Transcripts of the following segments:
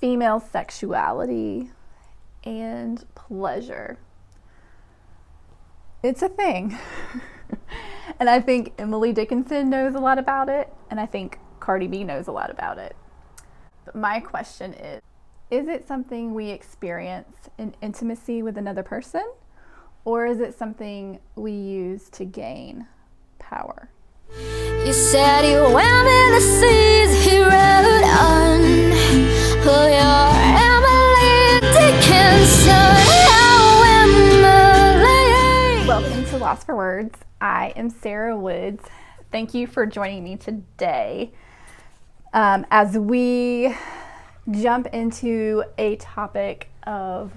female sexuality and pleasure. It's a thing. And I think Emily Dickinson knows a lot about it, and I think Cardi B knows a lot about it. But my question is it something we experience in intimacy with another person, or is it something we use to gain power? You said you went in the seas, he wrote on. Pull your Emily Dickinson. Welcome to Lost for Words. I am Sarah Woods. Thank you for joining me today as we jump into a topic of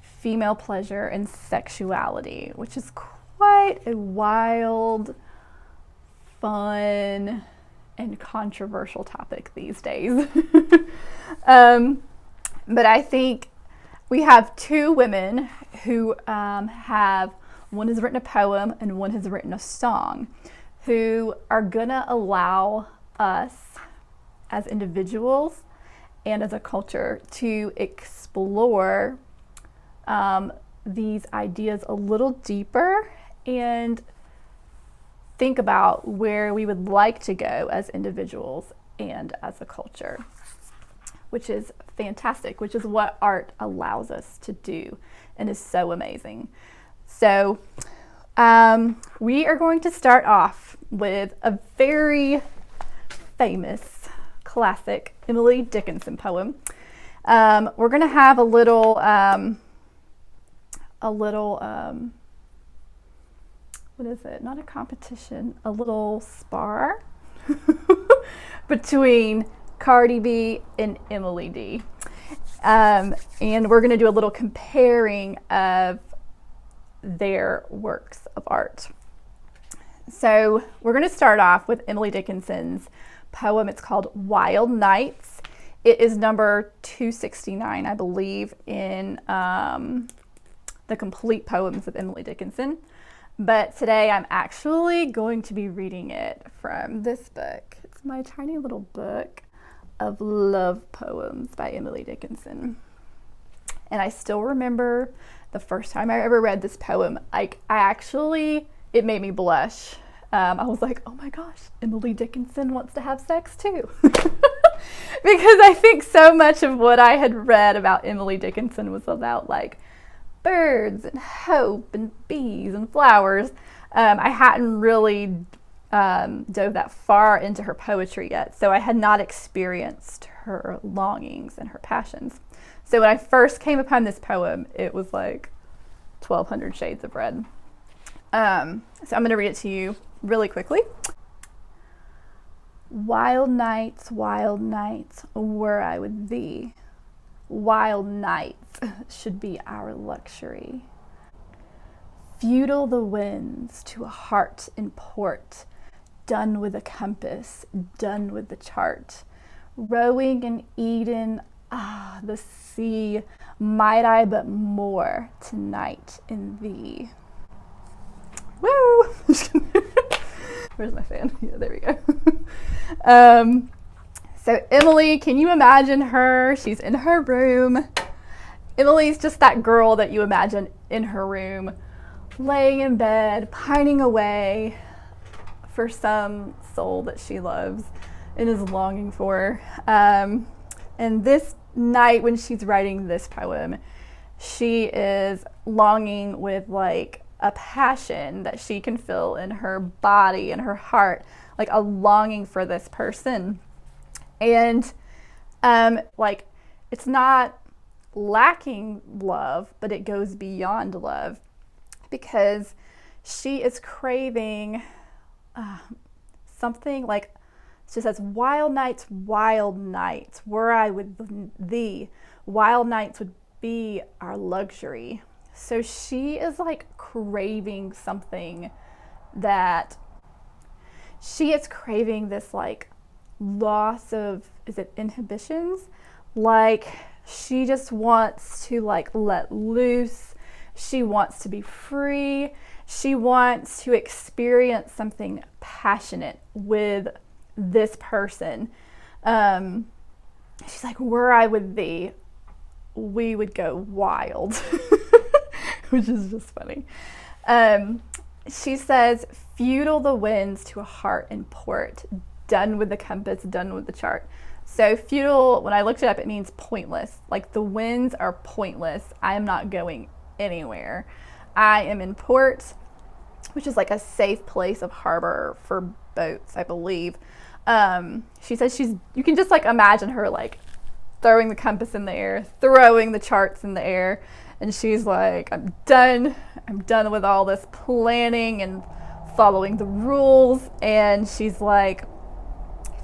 female pleasure and sexuality, which is quite a wild, fun, and controversial topic these days. But I think we have two women who one has written a poem and one has written a song, who are gonna allow us as individuals and as a culture to explore these ideas a little deeper and think about where we would like to go as individuals and as a culture, which is fantastic, which is what art allows us to do and is so amazing. So we are going to start off with a very famous classic Emily Dickinson poem. We're going to have a little what is it? Not a competition, a little spar between Cardi B and Emily D. And we're going to do a little comparing of their works of art. So we're going to start off with Emily Dickinson's poem. It's called Wild Nights. It is number 269, I believe, in the complete poems of Emily Dickinson. But today I'm actually going to be reading it from this book. It's my tiny little book of love poems by Emily Dickinson. And I still remember the first time I ever read this poem. It made me blush. I was like, oh my gosh, Emily Dickinson wants to have sex too. Because I think so much of what I had read about Emily Dickinson was about like birds and hope and bees and flowers. I hadn't really dove that far into her poetry yet, so I had not experienced her longings and her passions. So when I first came upon this poem, it was like 1,200 shades of red. So I'm going to read it to you really quickly. Wild nights, were I with thee. Wild nights should be our luxury. Futile the winds to a heart in port, done with the compass, done with the chart. Rowing in Eden, the sea, might I but more tonight in thee. Woo! Where's my fan? Yeah, there we go. So Emily, can you imagine her? She's in her room. Emily's just that girl that you imagine in her room, laying in bed, pining away for some soul that she loves and is longing for. And this night when she's writing this poem, she is longing with like a passion that she can feel in her body and her heart, like a longing for this person. And like it's not lacking love, but it goes beyond love, because she is craving something like, she says, wild nights, were I with thee. Wild nights would be our luxury. So she is like craving something, that she is craving this like loss of, is it inhibitions? Like she just wants to like let loose. She wants to be free. She wants to experience something passionate with this person. she's like, were I with thee, we would go wild, which is just funny. She says, futile the winds to a heart in port, done with the compass, done with the chart. So futile, when I looked it up, it means pointless. Like the winds are pointless. I am not going anywhere. I am in port, which is like a safe place of harbor for boats, I believe. She says you can just like imagine her like throwing the compass in the air, throwing the charts in the air. And she's like, I'm done with all this planning and following the rules. And she's like,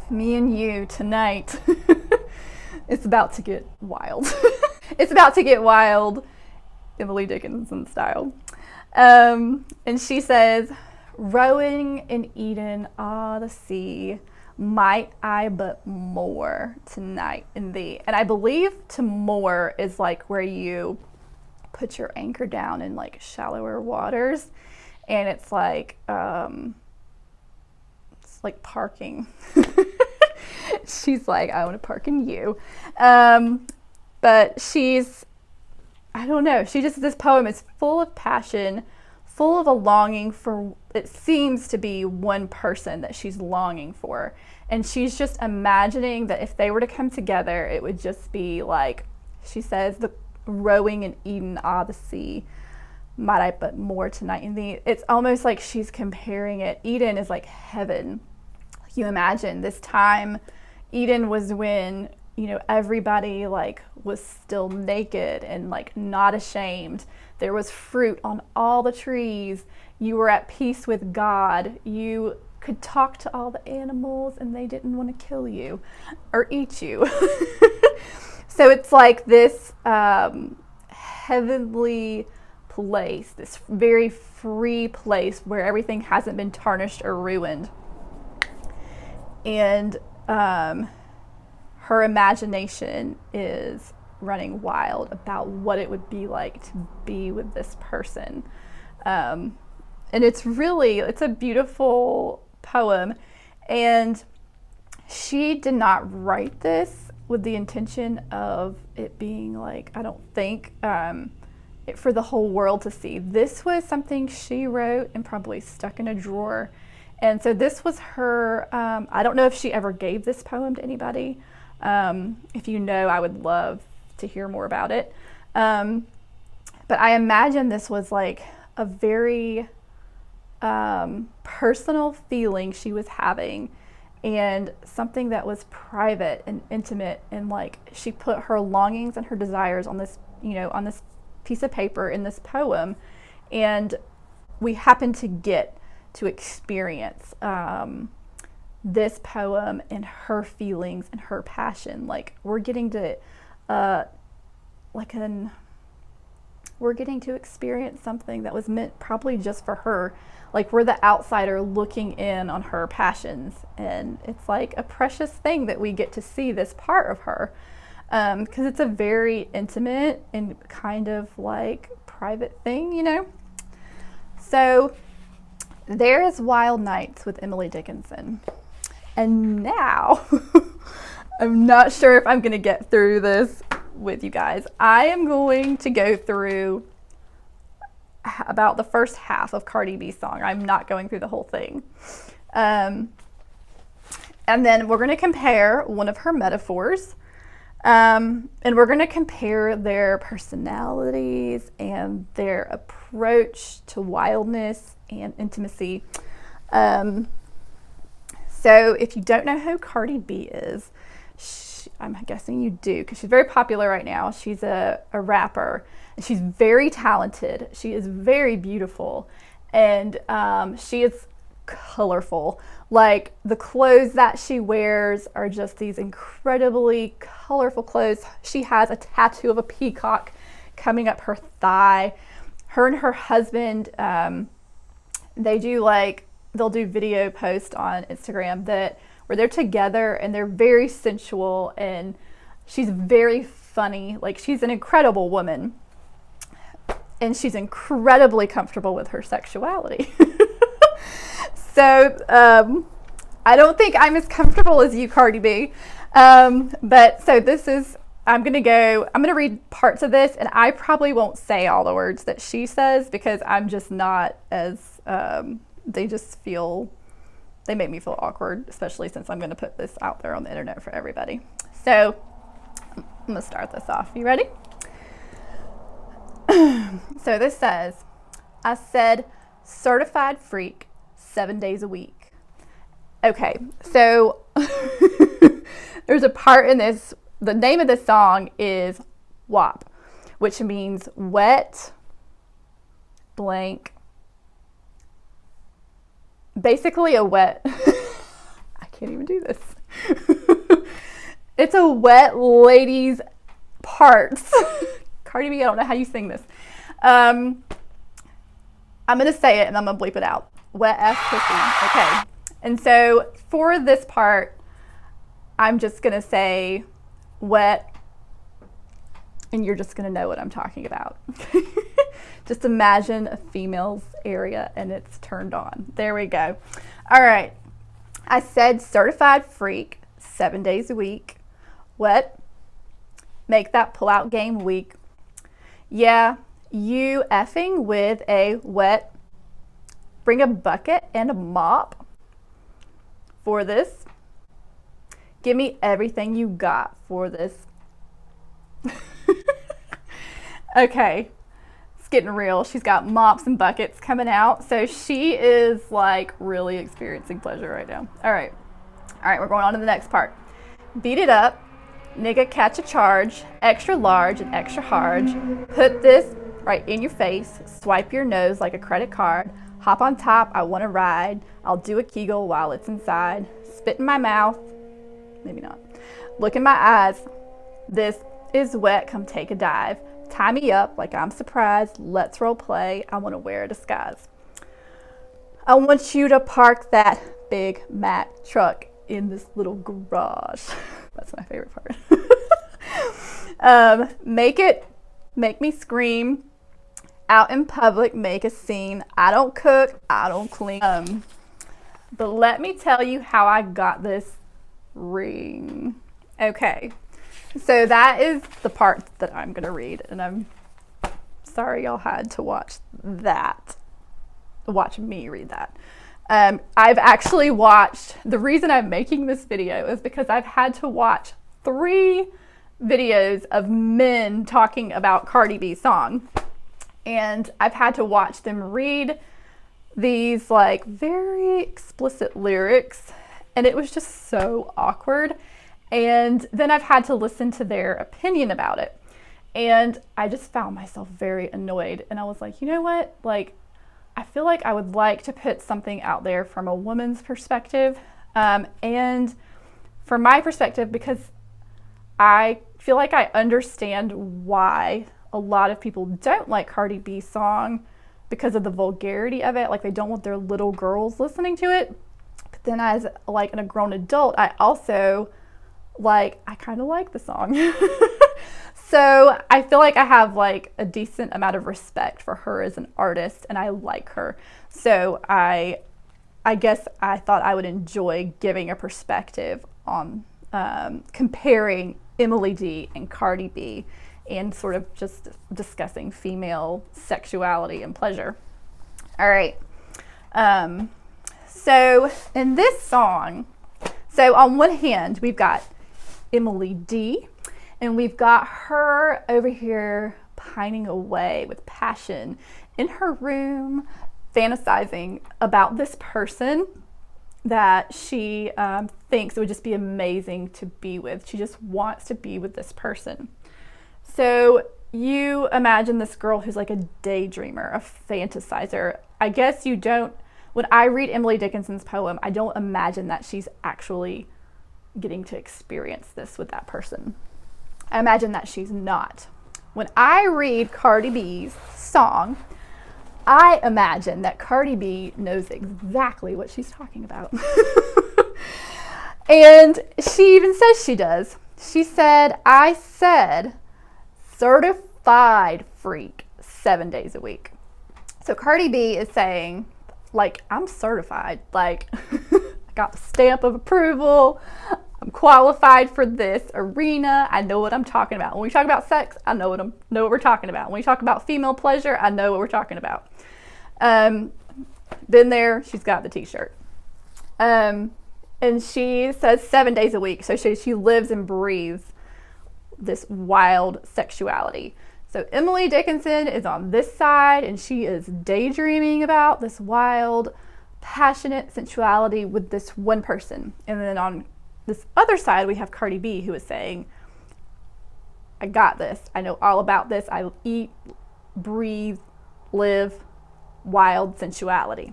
me and you tonight, it's about to get wild. It's about to get wild, Emily Dickinson style. And she says, rowing in Eden, the sea, might I but moor tonight in thee. And I believe to moor is like where you put your anchor down in like shallower waters, and it's like parking. She's like, I want to park in you. But I don't know, this poem is full of passion, full of a longing for, it seems to be one person that she's longing for. And she's just imagining that if they were to come together, it would just be like, she says, the rowing in Eden, the sea, might I but moor tonight in thee. It's almost like she's comparing it. Eden is like heaven. You imagine this time, Eden was when, everybody like was still naked and like not ashamed. There was fruit on all the trees. You were at peace with God. You could talk to all the animals and they didn't want to kill you or eat you. So it's like this heavenly place, this very free place where everything hasn't been tarnished or ruined. And her imagination is running wild about what it would be like to be with this person. And it's a beautiful poem. And she did not write this with the intention of it being like, I don't think, for the whole world to see. This was something she wrote and probably stuck in a drawer. And so this was her, I don't know if she ever gave this poem to anybody. If you know, I would love to hear more about it. But I imagine this was like a very personal feeling she was having, and something that was private and intimate, and like she put her longings and her desires on this, on this piece of paper in this poem, and we happen to get to experience this poem and her feelings and her passion. Like we're getting to experience something that was meant probably just for her. Like we're the outsider looking in on her passions, and it's like a precious thing that we get to see this part of her, because it's a very intimate and kind of like private thing, So there is Wild Nights with Emily Dickinson. And now, I'm not sure if I'm going to get through this with you guys. I am going to go through about the first half of Cardi B's song. I'm not going through the whole thing. And then we're going to compare one of her metaphors. And we're going to compare their personalities and their approach to wildness and intimacy. So if you don't know who Cardi B is, I'm guessing you do, because she's very popular right now. She's a rapper, and she's very talented. She is very beautiful, and she is colorful. Like the clothes that she wears are just these incredibly colorful clothes. She has a tattoo of a peacock coming up her thigh. Her and her husband, they'll do video posts on Instagram where they're together, and they're very sensual, and she's very funny. Like she's an incredible woman, and she's incredibly comfortable with her sexuality. So I don't think I'm as comfortable as you, Cardi B. But so this is, I'm going to read parts of this, and I probably won't say all the words that she says because I'm just not as, they make me feel awkward, especially since I'm going to put this out there on the internet for everybody. So I'm going to start this off. You ready? So this says, I said, certified freak 7 days a week. Okay, so there's a part in this, the name of this song is WAP, which means wet blank. Basically a wet, I can't even do this. It's a wet lady's parts. Cardi B, I don't know how you sing this. I'm going to say it and I'm going to bleep it out. Wet ass pussy. Okay. And so for this part, I'm just going to say wet, and you're just going to know what I'm talking about. Just imagine a female's area and it's turned on. There we go. All right. I said certified freak 7 days a week. Wet. Make that pull-out game weak. Yeah, you effing with a wet. Bring a bucket and a mop for this. Give me everything you got for this. Okay, it's getting real. She's got mops and buckets coming out. So she is like really experiencing pleasure right now. All right, we're going on to the next part. Beat it up. Nigga catch a charge. Extra large and extra hard. Put this right in your face. Swipe your nose like a credit card. Hop on top, I want to ride. I'll do a kegel while it's inside. Spit in my mouth. Maybe not. Look in my eyes. This is wet, come take a dive. Tie me up like I'm surprised. Let's role play. I want to wear a disguise. I want you to park that big Mack truck in this little garage. That's my favorite part. Make me scream. Out in public, make a scene. I don't cook, I don't clean. But let me tell you how I got this ring. Okay, so that is the part that I'm gonna read, and I'm sorry y'all had to watch me read that. I've actually watched, the reason I'm making this video is because I've had to watch 3 videos of men talking about Cardi B's song. And I've had to watch them read these like very explicit lyrics, and it was just so awkward. And then I've had to listen to their opinion about it. And I just found myself very annoyed. And I was like, you know what? Like, I feel like I would like to put something out there from a woman's perspective. And from my perspective, because I feel like I understand why a lot of people don't like Cardi B's song because of the vulgarity of it. Like, they don't want their little girls listening to it. But then as like a grown adult, I also I kind of like the song. So I feel like I have like a decent amount of respect for her as an artist, and I like her. So I guess I thought I would enjoy giving a perspective on comparing Emily D and Cardi B, and sort of just discussing female sexuality and pleasure. All right. So in this song, so on one hand, we've got Emily D, and we've got her over here pining away with passion in her room, fantasizing about this person that she thinks it would just be amazing to be with. She just wants to be with this person. So you imagine this girl who's like a daydreamer, a fantasizer. I guess you don't, when I read Emily Dickinson's poem, I don't imagine that she's actually getting to experience this with that person. I imagine that she's not. When I read Cardi B's song, I imagine that Cardi B knows exactly what she's talking about. And she even says she does. She said, I said, certified freak 7 days a week. So Cardi B is saying, like, I'm certified. Like, I got the stamp of approval. I'm qualified for this arena. I know what I'm talking about. When we talk about sex, I know what we're talking about. When we talk about female pleasure, I know what we're talking about. Been there. She's got the t-shirt. And she says 7 days a week. So she lives and breathes this wild sexuality. So Emily Dickinson is on this side, and she is daydreaming about this wild, passionate sensuality with this one person. And then on this other side, we have Cardi B, who is saying, I got this. I know all about this. I eat, breathe, live wild sensuality.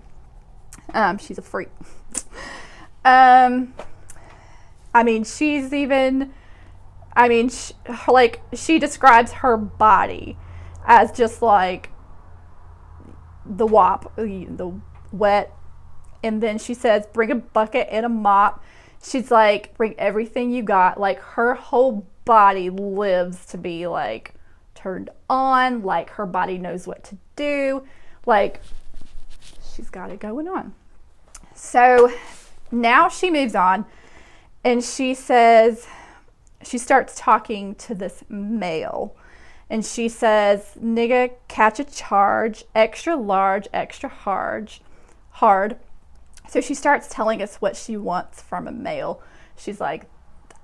She's a freak. She describes her body as just like the WAP, the wet. And then she says, bring a bucket and a mop. She's like, bring everything you got. Like, her whole body lives to be like turned on. Like, her body knows what to do. Like, she's got it going on. So now she moves on, and she says, she starts talking to this male, and she says, nigga, catch a charge, extra large, extra hard. So she starts telling us what she wants from a male. She's like,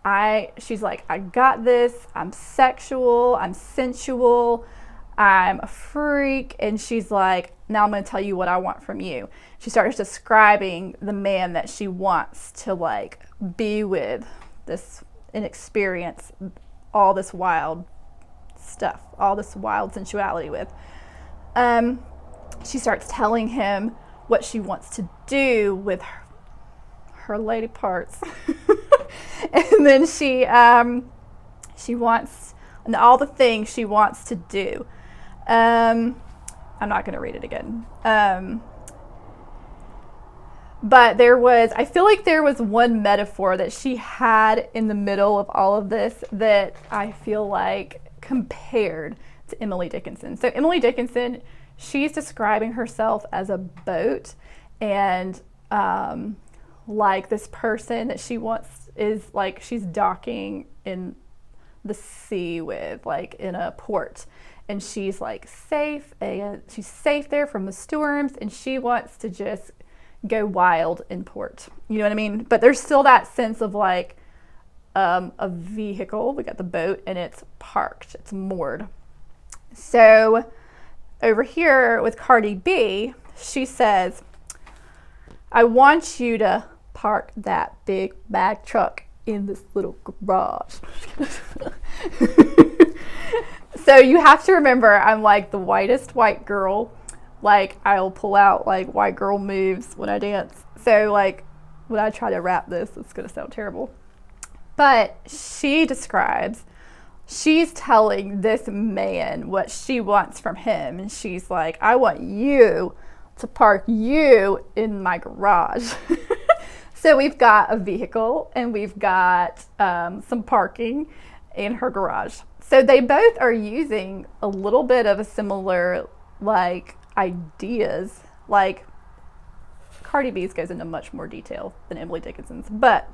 I got this. I'm sexual. I'm sensual. I'm a freak. And she's like, now I'm going to tell you what I want from you. She starts describing the man that she wants to like be with, this and experience all this wild stuff, all this wild sensuality with. She starts telling him what she wants to do with her lady parts. And then she wants, and all the things she wants to do. I'm not going to read it again. But I feel like there was one metaphor that she had in the middle of all of this that I feel like compared to Emily Dickinson. So Emily Dickinson, she's describing herself as a boat, and like this person that she wants is like she's docking in the sea with, like in a port, and she's like safe, and she's safe there from the storms, and she wants to just go wild in port. You know what I mean? But there's still that sense of like a vehicle. We got the boat, and it's parked, it's moored. So over here with Cardi B, she says, I want you to park that big bag truck in this little garage. So you have to remember, I'm like the whitest white girl. Like, I'll pull out like white girl moves when I dance. So like when I try to rap this, it's going to sound terrible. But she's telling this man what she wants from him. And she's like, I want you to park you in my garage. So we've got a vehicle, and we've got some parking in her garage. So they both are using a little bit of a similar like ideas. Like Cardi B's goes into much more detail than Emily Dickinson's, but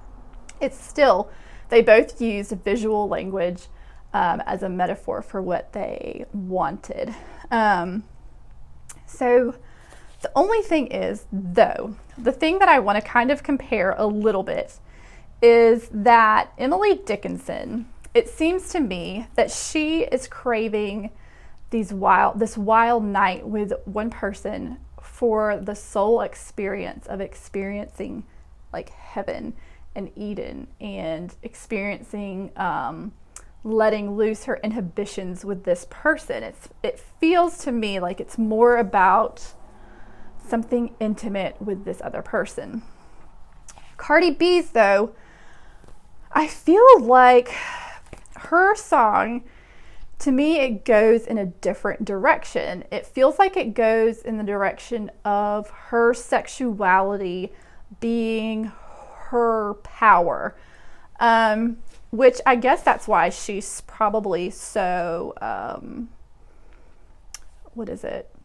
it's still, they both used visual language as a metaphor for what they wanted. So the only thing is, though, the thing that I want to kind of compare a little bit is that Emily Dickinson, it seems to me that she is craving this wild night with one person for the soul experience of experiencing like heaven and Eden, and experiencing letting loose her inhibitions with this person. It feels to me like it's more about something intimate with this other person. Cardi B's, though, I feel like her song, to me, it goes in a different direction. It feels like it goes in the direction of her sexuality being her power, which I guess that's why she's probably so,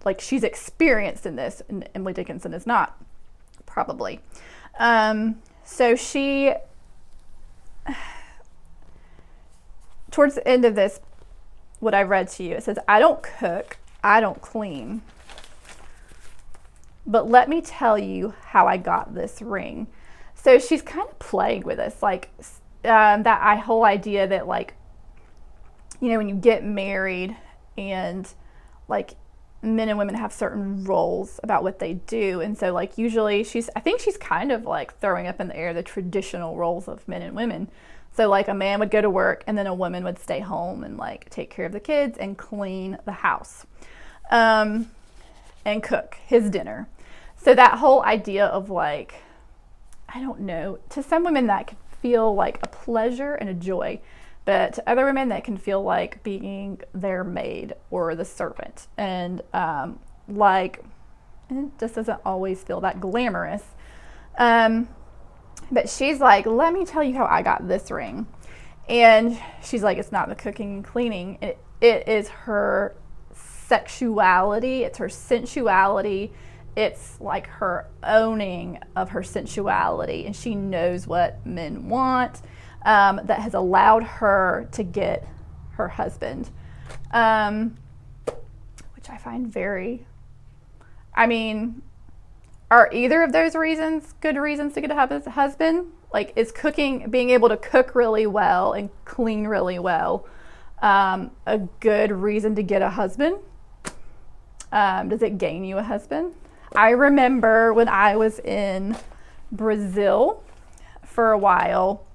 like she's experienced in this, and Emily Dickinson is not, probably. So she, towards the end of this, what I read to you, it says, I don't cook, I don't clean. But let me tell you how I got this ring. So she's kind of playing with us, like that whole idea that, like, you know, when you get married and like men and women have certain roles about what they do. And so like usually I think she's kind of like throwing up in the air the traditional roles of men and women. So like a man would go to work and then a woman would stay home and like take care of the kids and clean the house and cook his dinner. So that whole idea of like, I don't know, to some women that could feel like a pleasure and a joy, but to other women that can feel like being their maid or the servant. And like, it just doesn't always feel that glamorous. But she's like, let me tell you how I got this ring. And she's like, it's not the cooking and cleaning. It is her sexuality. It's her sensuality. It's like her owning of her sensuality. And she knows what men want, that has allowed her to get her husband. Which I find very, I mean, are either of those reasons good reasons to get a husband? Like, is cooking, being able to cook really well and clean really well, a good reason to get a husband? Does it gain you a husband? I remember when I was in Brazil for a while,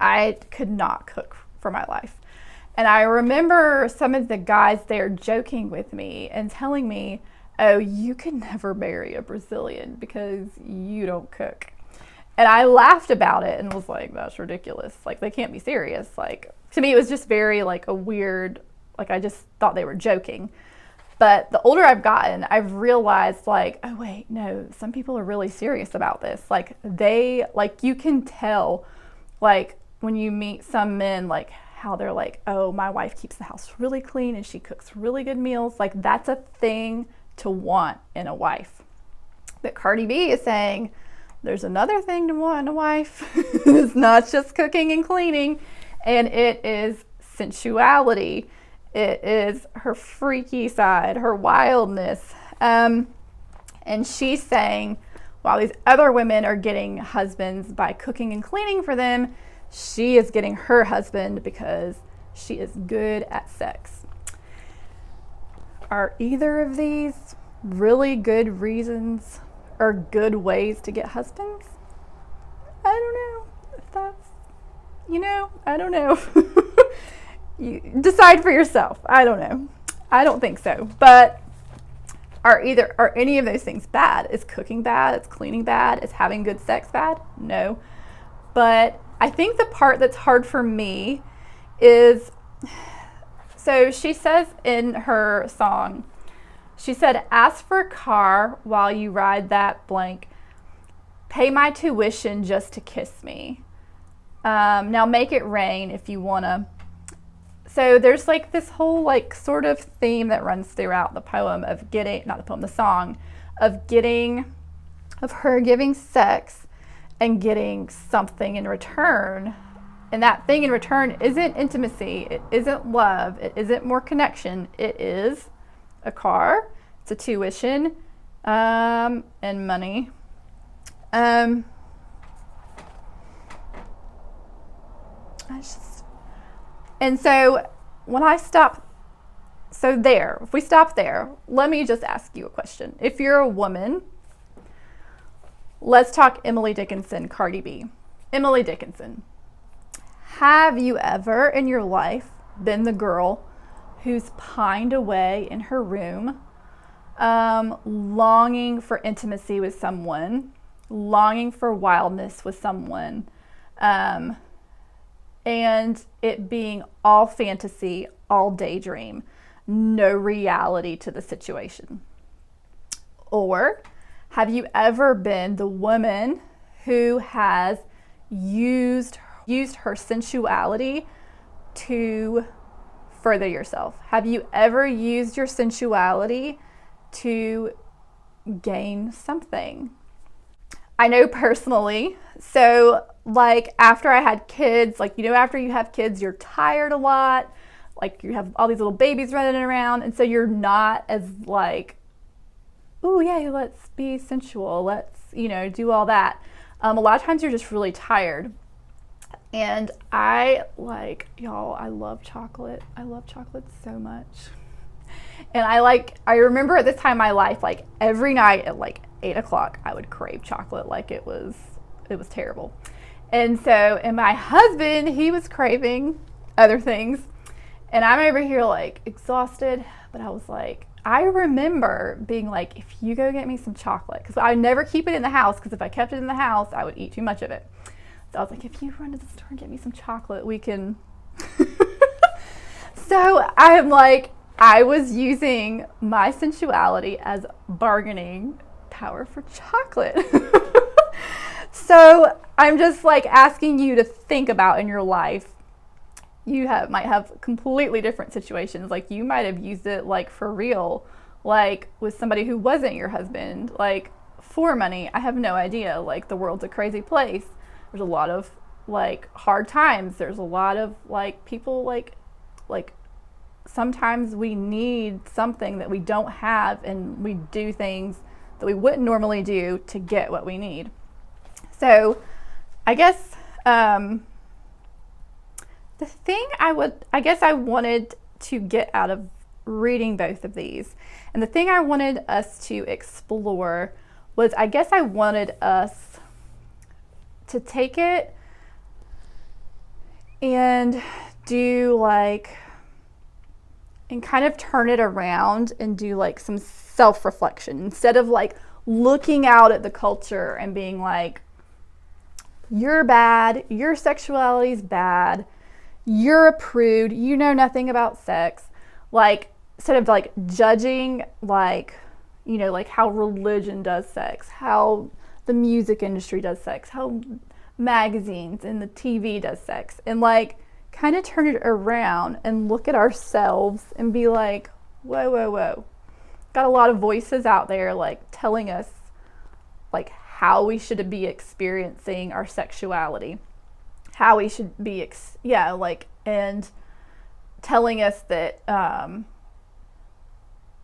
I could not cook for my life. And I remember some of the guys there joking with me and telling me, oh, you can never marry a Brazilian because you don't cook. And I laughed about it and was like, that's ridiculous. Like, they can't be serious. Like, to me, it was just very like a weird, like, I just thought they were joking. But the older I've gotten, I've realized like, oh wait, no, some people are really serious about this. Like you can tell, like when you meet some men, like how they're like, oh, my wife keeps the house really clean and she cooks really good meals. Like, that's a thing to want in a wife. But Cardi B is saying there's another thing to want in a wife. It's not just cooking and cleaning, and it is sensuality. It is her freaky side, her wildness. And she's saying, while these other women are getting husbands by cooking and cleaning for them, she is getting her husband because she is good at sex. Are either of these really good reasons or good ways to get husbands? I don't know if that's, I don't know. You decide for yourself. I don't know. I don't think so. But are any of those things bad? Is cooking bad? Is cleaning bad? Is having good sex bad? No. But I think the part that's hard for me is, so she says in her song, she said, ask for a car while you ride that blank. Pay my tuition just to kiss me. Now make it rain if you want to. So there's like this whole like sort of theme that runs throughout the poem of getting, not the poem, the song, of her giving sex and getting something in return. And that thing in return isn't intimacy, it isn't love, it isn't more connection, it is a car, it's a tuition, and money. And so when I stop, if we stop there, let me just ask you a question. If you're a woman, let's talk Emily Dickinson, Cardi B. Emily Dickinson. Have you ever in your life been the girl who's pined away in her room, longing for intimacy with someone, longing for wildness with someone, and it being all fantasy, all daydream, no reality to the situation? Or have you ever been the woman who has used her sensuality to further yourself? Have you ever used your sensuality to gain something? I know personally. So like after I had kids, like, you know, after you have kids, you're tired a lot. Like you have all these little babies running around. And so you're not as like, oh yeah, let's be sensual. Let's, you know, do all that. A lot of times you're just really tired. And I like, y'all, I love chocolate. I love chocolate so much. And I remember at this time in my life, like every night at like 8 o'clock, I would crave chocolate like it was terrible. And my husband, he was craving other things. And I'm over here like exhausted, but I was like, I remember being like, if you go get me some chocolate, because I would never keep it in the house, because if I kept it in the house, I would eat too much of it. So I was like, if you run to the store and get me some chocolate, we can. So I'm like, I was using my sensuality as bargaining power for chocolate. So I'm just like asking you to think about in your life, you might have completely different situations. Like you might have used it like for real, like with somebody who wasn't your husband, like for money. I have no idea. Like the world's a crazy place. There's a lot of like hard times. There's a lot of like people like sometimes we need something that we don't have, and we do things that we wouldn't normally do to get what we need. So I guess the thing I wanted to get out of reading both of these, and the thing I wanted us to explore was, I guess I wanted us to take it and do like, and kind of turn it around and do like some self-reflection, instead of like looking out at the culture and being like, you're bad, your sexuality's bad, you're a prude, you know nothing about sex. Like, instead of like judging, like, you know, like how religion does sex, how the music industry does sex, how magazines and the TV does sex, and like kind of turn it around and look at ourselves and be like, whoa. Got a lot of voices out there like telling us like how we should be experiencing our sexuality, how we should be, and telling us that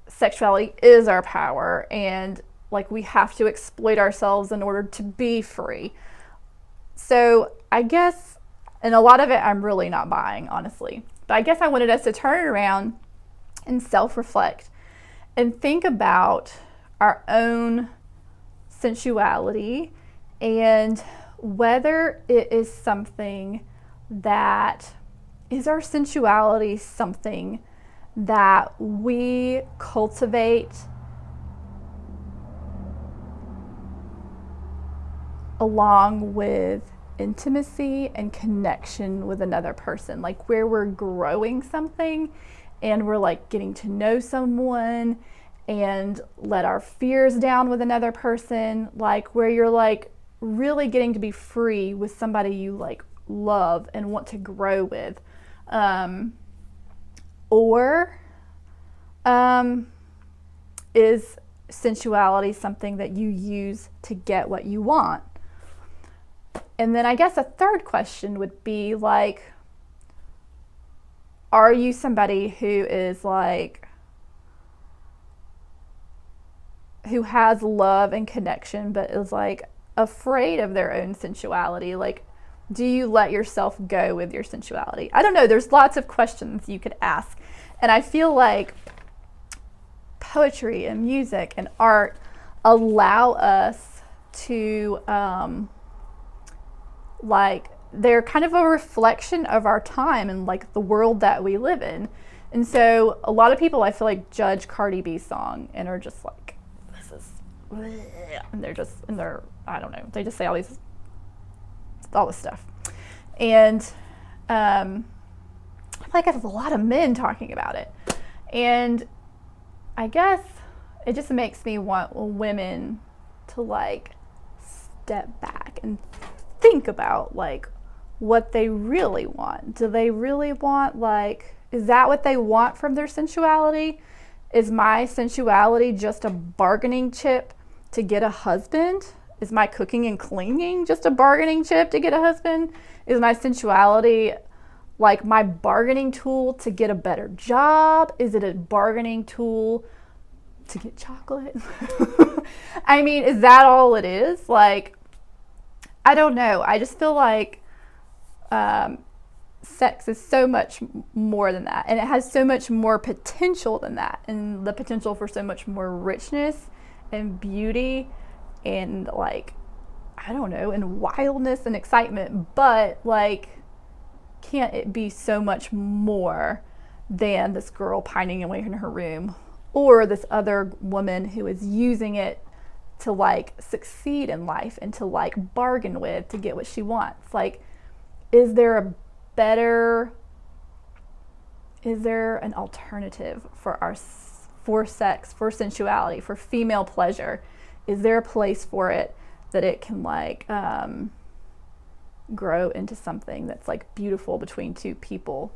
sexuality is our power, and like we have to exploit ourselves in order to be free. So I guess, and a lot of it I'm really not buying, honestly, but I guess I wanted us to turn it around and self-reflect and think about our own sensuality, and whether it is something that is our sensuality, something that we cultivate along with intimacy and connection with another person, like where we're growing something and we're like getting to know someone and let our fears down with another person, like where you're like really getting to be free with somebody you like love and want to grow with. Or is sensuality something that you use to get what you want? And then I guess a third question would be like, are you somebody who is like, who has love and connection but is like afraid of their own sensuality? Like, do you let yourself go with your sensuality? I don't know. There's lots of questions you could ask. And I feel like poetry and music and art allow us to, like, they're kind of a reflection of our time and like the world that we live in. And so a lot of people, I feel like, judge Cardi B's song and are just like, this is, and they're, I don't know, they just say all this stuff. And I feel like there's a lot of men talking about it. And I guess it just makes me want women to like step back and think about like what they really want. Do they really want, like, is that what they want from their sensuality? Is my sensuality just a bargaining chip to get a husband? Is my cooking and cleaning just a bargaining chip to get a husband? Is my sensuality like my bargaining tool to get a better job? Is it a bargaining tool to get chocolate? I mean, is that all it is? Like, I don't know. I just feel like sex is so much more than that, and it has so much more potential than that, and the potential for so much more richness and beauty and, like, I don't know, and wildness and excitement. But, like, can't it be so much more than this girl pining away in her room, or this other woman who is using it to, like, succeed in life and to, like, bargain with to get what she wants? Like, is there an alternative for sex, for sensuality, for female pleasure? Is there a place for it that it can, like, grow into something that's, like, beautiful between two people?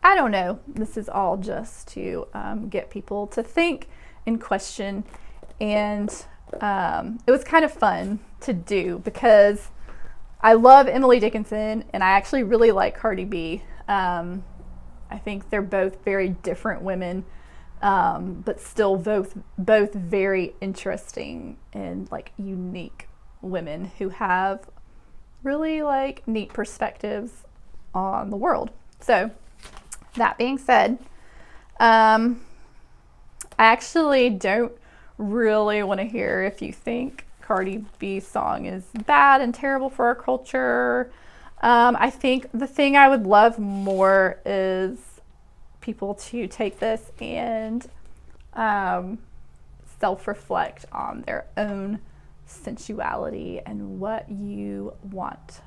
I don't know. This is all just to get people to think and question, and it was kind of fun to do because I love Emily Dickinson, and I actually really like Cardi B. I think they're both very different women, but still both very interesting and, like, unique women who have really, like, neat perspectives on the world. So that being said, I actually don't really want to hear if you think Cardi B's song is bad and terrible for our culture. I think the thing I would love more is people to take this and self-reflect on their own sensuality and what you want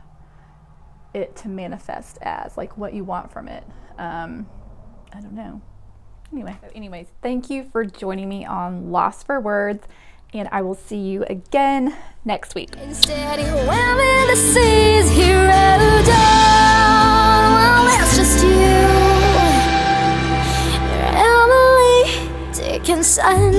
it to manifest as, like, what you want from it. I don't know. Anyways, thank you for joining me on Lost for Words, and I will see you again next week. Instead, he went in the seas, he rode on. Well, that's just you. You're Emily Dickinson.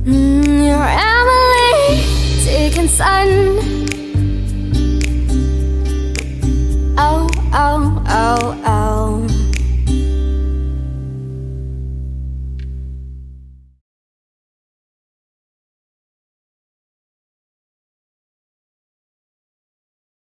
You're Emily Dickinson.